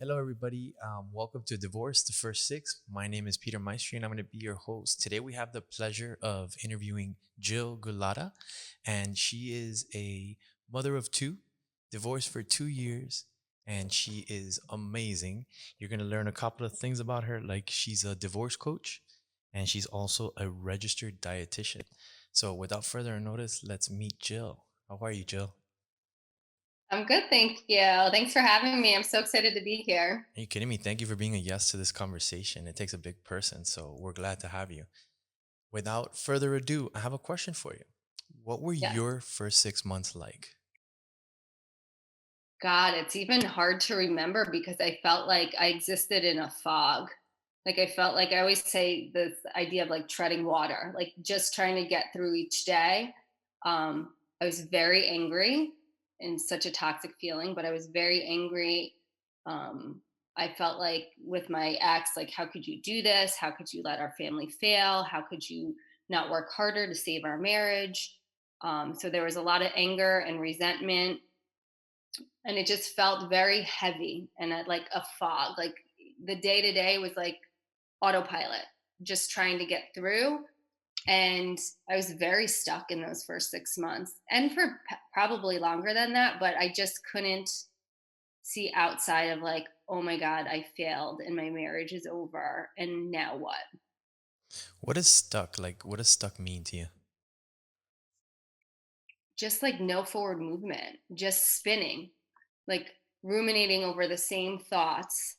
Hello, everybody. Welcome to Divorce, the First Six. My name is Peter Maestri, and I'm going to be your host. Today, we have the pleasure of interviewing Jill Gulotta, and she is a mother of two, divorced for 2 years, and she is amazing. You're going to learn a couple of things about her, like she's a divorce coach, and she's also a registered dietitian. So, without further notice, let's meet Jill. How are you, Jill? I'm good, thank you. Thanks for having me. I'm so excited to be here. Are you kidding me? Thank you for being a yes to this conversation. It takes a big person, so we're glad to have you. Without further ado, I have a question for you. What were Yes. your first 6 months like? God, it's even hard to remember because I felt like I existed in a fog. Like I felt like I always say this idea of like treading water, like just trying to get through each day. I was very angry and such a toxic feeling, but I was very angry. Um, I felt like with my ex, like, how could you do this? How could you let our family fail? How could you not work harder to save our marriage? So there was a lot of anger and resentment, and it just felt very heavy and like a fog. Like the day to day was like autopilot, just trying to get through. And I was very stuck in those first 6 months and for probably longer than that, but I just couldn't see outside of like, oh my God, I failed and my marriage is over. And now what? What is stuck? Like, what does stuck mean to you? Just like no forward movement, just spinning, like ruminating over the same thoughts.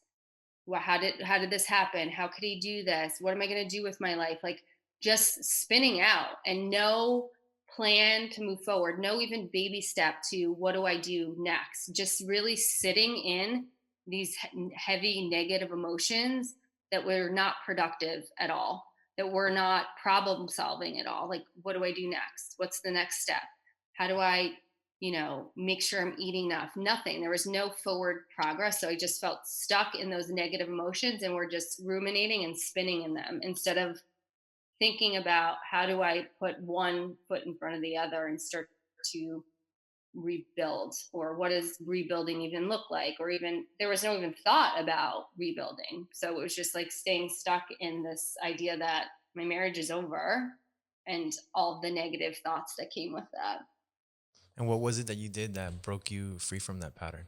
Well, how did this happen? How could he do this? What am I going to do with my life? Like just spinning out and no plan to move forward, no even baby step to what do I do next? Just really sitting in these heavy negative emotions that were not productive at all, that were not problem solving at all. Like, what do I do next? What's the next step? How do I make sure I'm eating enough? Nothing. There was no forward progress. So I just felt stuck in those negative emotions and we're just ruminating and spinning in them instead of thinking about how do I put one foot in front of the other and start to rebuild, or what does rebuilding even look like, or even there was no even thought about rebuilding. So it was just like staying stuck in this idea that my marriage is over and all the negative thoughts that came with that. And what was it that you did that broke you free from that pattern?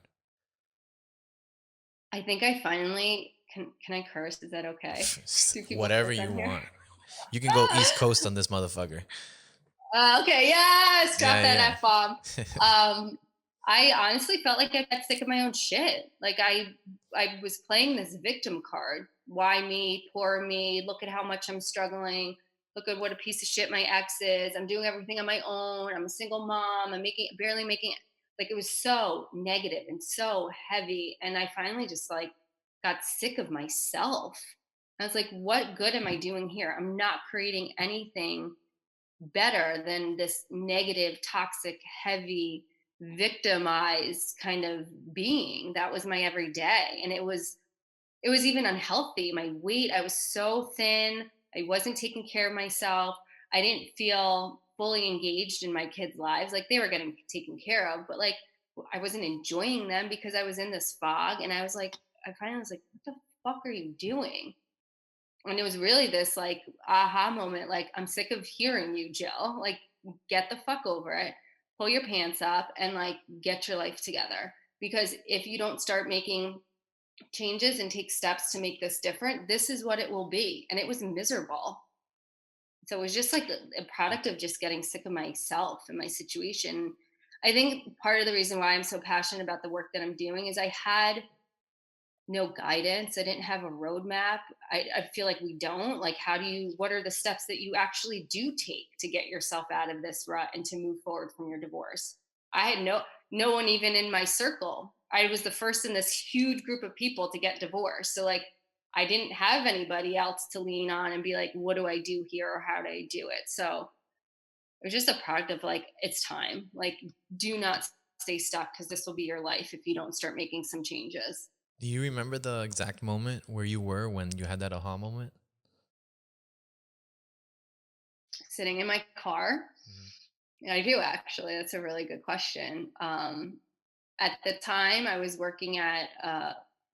I think I finally can I curse? Is that okay? Do people Whatever curse you on here? want. You can go East Coast on this motherfucker. Okay, yes, drop Yeah, that yeah. F bomb. Um, I honestly felt like I got sick of my own shit. Like I was playing this victim card. Why me? Poor me. Look at how much I'm struggling. Look at what a piece of shit my ex is. I'm doing everything on my own. I'm a single mom. I'm making barely making, like it was so negative and so heavy. And I finally just like got sick of myself. I was like, what good am I doing here? I'm not creating anything better than this negative, toxic, heavy, victimized kind of being. That was my everyday. And it was even unhealthy. My weight, I was so thin. I wasn't taking care of myself. I didn't feel fully engaged in my kids' lives. Like they were getting taken care of, but like I wasn't enjoying them because I was in this fog. And I was like, I finally was like, what the fuck are you doing? And it was really this like aha moment, like, I'm sick of hearing you, Jill. Like, get the fuck over it, pull your pants up, and like get your life together. Because if you don't start making changes and take steps to make this different, this is what it will be. And it was miserable. So it was just like a product of just getting sick of myself and my situation. I think part of the reason why I'm so passionate about the work that I'm doing is I had no guidance. I didn't have a roadmap. I feel like we don't. Like, how do you, what are the steps that you actually do take to get yourself out of this rut and to move forward from your divorce? I had no one even in my circle. I was the first in this huge group of people to get divorced. So like I didn't have anybody else to lean on and be like, what do I do here or how do I do it? So it was just a product of like, it's time. Like, do not stay stuck because this will be your life if you don't start making some changes. Do you remember the exact moment where you were when you had that aha moment? Sitting in my car. Mhm. Yeah, I do actually. That's a really good question. At the time, I was working at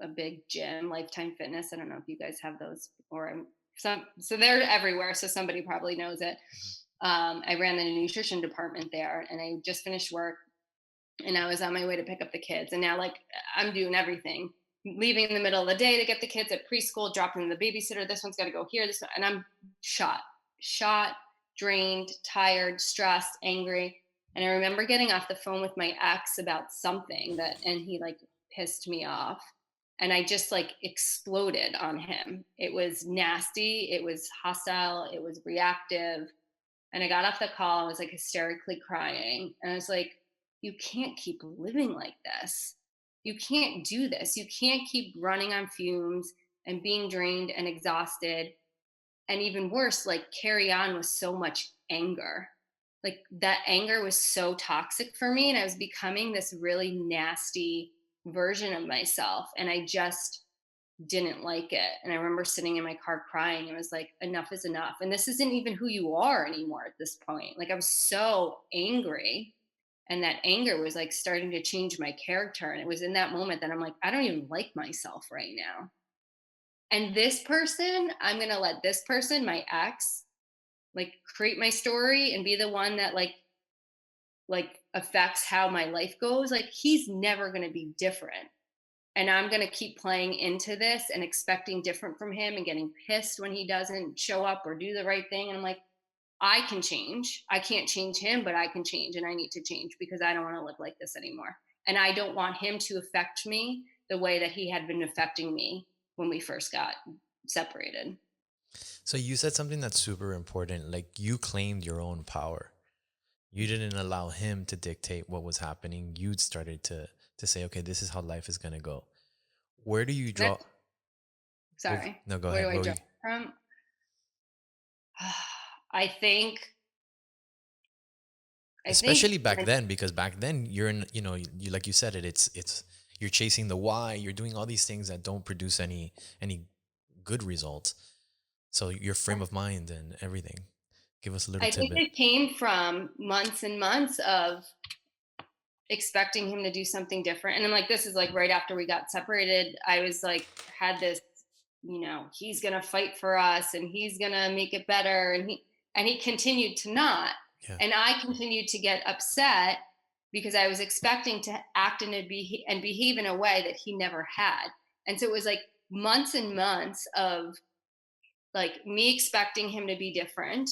a big gym, Lifetime Fitness. I don't know if you guys have those, or some. So they're everywhere. So somebody probably knows it. Mhm. I ran the nutrition department there, and I just finished work, and I was on my way to pick up the kids. And now, like, I'm doing everything, leaving in the middle of the day to get the kids at preschool, dropping the babysitter. This one's got to go here. This one, and I'm shot, shot, drained, tired, stressed, angry. And I remember getting off the phone with my ex about something that, and he like pissed me off. And I just like exploded on him. It was nasty. It was hostile. It was reactive. And I got off the call. I was like hysterically crying. And I was like, you can't keep living like this. You can't do this. You can't keep running on fumes and being drained and exhausted. And even worse, like carry on with so much anger. Like that anger was so toxic for me. And I was becoming this really nasty version of myself. And I just didn't like it. And I remember sitting in my car crying and was like, enough is enough. And this isn't even who you are anymore at this point. Like I was so angry. And that anger was like starting to change my character. And it was in that moment that I'm like, I don't even like myself right now. And this person, I'm going to let this person, my ex, like create my story and be the one that like affects how my life goes. Like he's never going to be different, and I'm going to keep playing into this and expecting different from him and getting pissed when he doesn't show up or do the right thing. And I'm like, I can change. I can't change him, but I can change, and I need to change because I don't want to live like this anymore. And I don't want him to affect me the way that he had been affecting me when we first got separated. So you said something that's super important. Like you claimed your own power. You didn't allow him to dictate what was happening. You started to say, okay, this is how life is gonna go. Where do you draw? That's sorry. No, go Where ahead. do I What were draw you? from? I think I think Especially back then, because back then you're in, you like you said it. It's you're chasing the why. You're doing all these things that don't produce any good results. So your frame of mind and everything. Give us a little I think tidbit. it came from months and months of expecting him to do something different. And I'm like, this is like right after we got separated. I was like, had this, he's gonna fight for us and he's gonna make it better. And he continued to not. Yeah. And I continued to get upset because I was expecting to act and behave in a way that he never had. And so it was like months and months of like me expecting him to be different.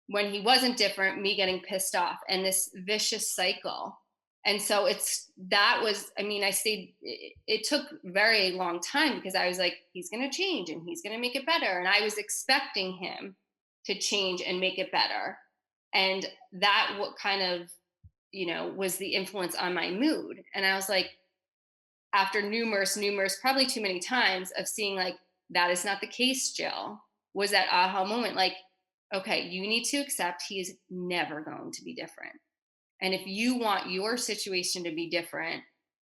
When he wasn't different, me getting pissed off, and this vicious cycle. And so I mean, it took very long time because I was like, he's going to change and he's going to make it better. And I was expecting him to change and make it better. And that what kind of, was the influence on my mood. And I was like, after numerous, probably too many times of seeing like, that is not the case, Jill, was that aha moment. Like, okay, you need to accept he is never going to be different. And if you want your situation to be different,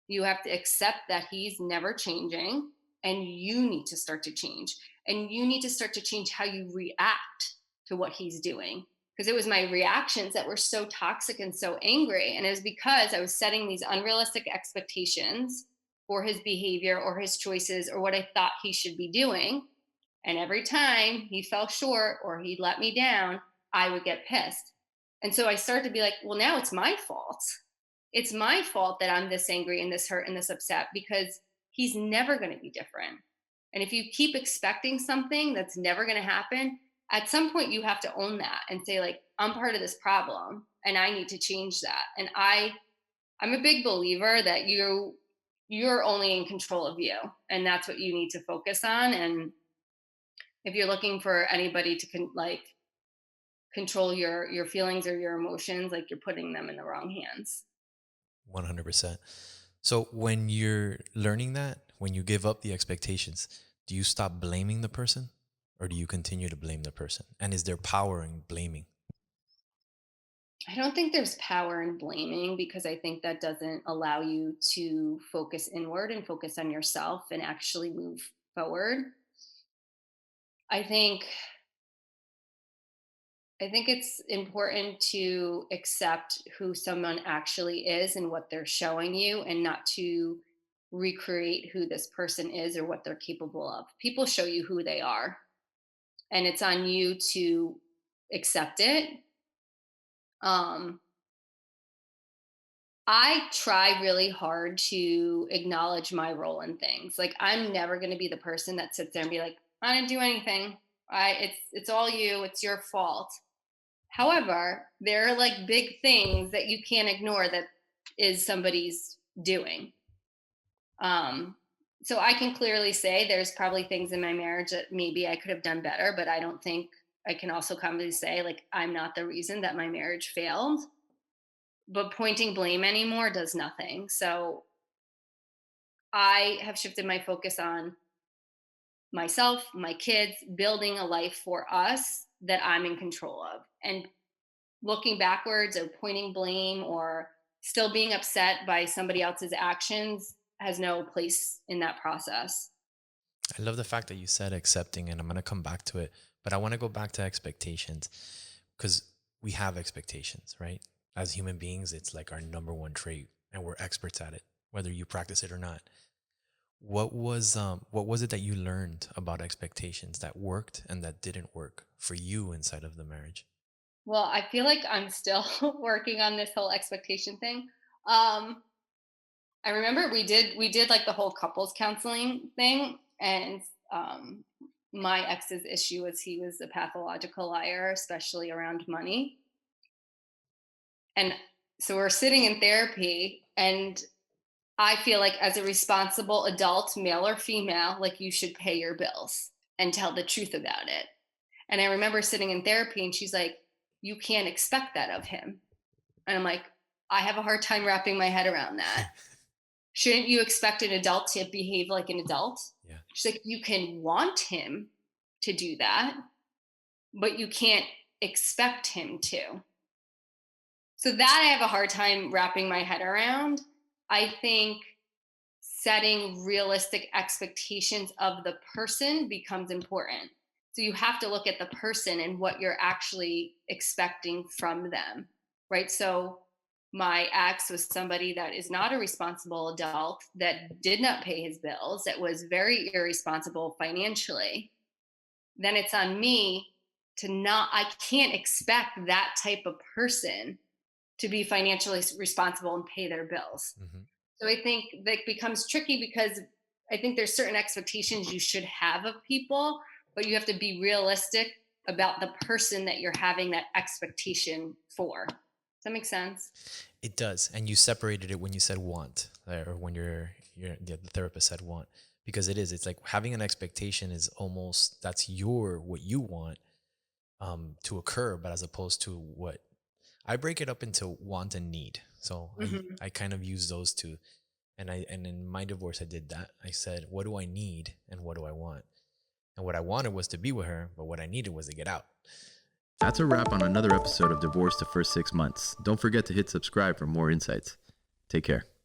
you have to accept that he's never changing, and you need to start to change. And you need to start to change how you react to what he's doing. Because it was my reactions that were so toxic and so angry. And it was because I was setting these unrealistic expectations for his behavior or his choices or what I thought he should be doing. And every time he fell short or he let me down, I would get pissed. And so I started to be like, well, now it's my fault. It's my fault that I'm this angry and this hurt and this upset because he's never going to be different. And if you keep expecting something that's never going to happen, at some point you have to own that and say, like, I'm part of this problem and I need to change that. And I'm a big believer that you're only in control of you, and that's what you need to focus on. And if you're looking for anybody to control your feelings or your emotions, like you're putting them in the wrong hands. 100%. So when you're learning that, when you give up the expectations, do you stop blaming the person or do you continue to blame the person? And is there power in blaming? I don't think there's power in blaming because I think that doesn't allow you to focus inward and focus on yourself and actually move forward. I think I think it's important to accept who someone actually is and what they're showing you, and not to recreate who this person is or what they're capable of. People show you who they are, and it's on you to accept it. Um, I try really hard to acknowledge my role in things. Like I'm never going to be the person that sits there and be like, "I didn't do anything. It's all you. It's your fault." However, there are like big things that you can't ignore that is somebody's doing. Um, so I can clearly say there's probably things in my marriage that maybe I could have done better, but I don't think I can also confidently say like I'm not the reason that my marriage failed. But pointing blame anymore does nothing. So I have shifted my focus on myself, my kids, building a life for us that I'm in control of. And looking backwards or pointing blame or still being upset by somebody else's actions has no place in that process. I love the fact that you said accepting, and I'm going to come back to it, but I want to go back to expectations because we have expectations, right? As human beings, it's like our number one trait, and we're experts at it, whether you practice it or not. What was it that you learned about expectations that worked and that didn't work for you inside of the marriage? Well, I feel like I'm still working on this whole expectation thing. Um, I remember we did like the whole couples counseling thing, and um, my ex's issue was he was a pathological liar, especially around money. And so we're sitting in therapy, and I feel like as a responsible adult, male or female, like you should pay your bills and tell the truth about it. And I remember sitting in therapy, and she's like, "You can't expect that of him." And I'm like, I have a hard time wrapping my head around that. Shouldn't you expect an adult to behave like an adult? Yeah. She's like, you can want him to do that, but you can't expect him to. So that I have a hard time wrapping my head around. I think setting realistic expectations of the person becomes important. So you have to look at the person and what you're actually expecting from them, right? So my ex was somebody that is not a responsible adult, that did not pay his bills, that was very irresponsible financially. Then it's on me to not, I can't expect that type of person to be financially responsible and pay their bills. Hmm. So I think that becomes tricky because I think there's certain expectations you should have of people, but you have to be realistic about the person that you're having that expectation for. Does that make sense? It does, and you separated it when you said want, or when the therapist said want, because it is. It's like having an expectation is almost that's your what you want to occur, but as opposed to what I break it up into want and need. So I Hmm. I kind of use those two, and in my divorce I did that. I said, what do I need and what do I want? And what I wanted was to be with her, but what I needed was to get out. That's a wrap on another episode of Divorce the First 6 Months. Don't forget to hit subscribe for more insights. Take care.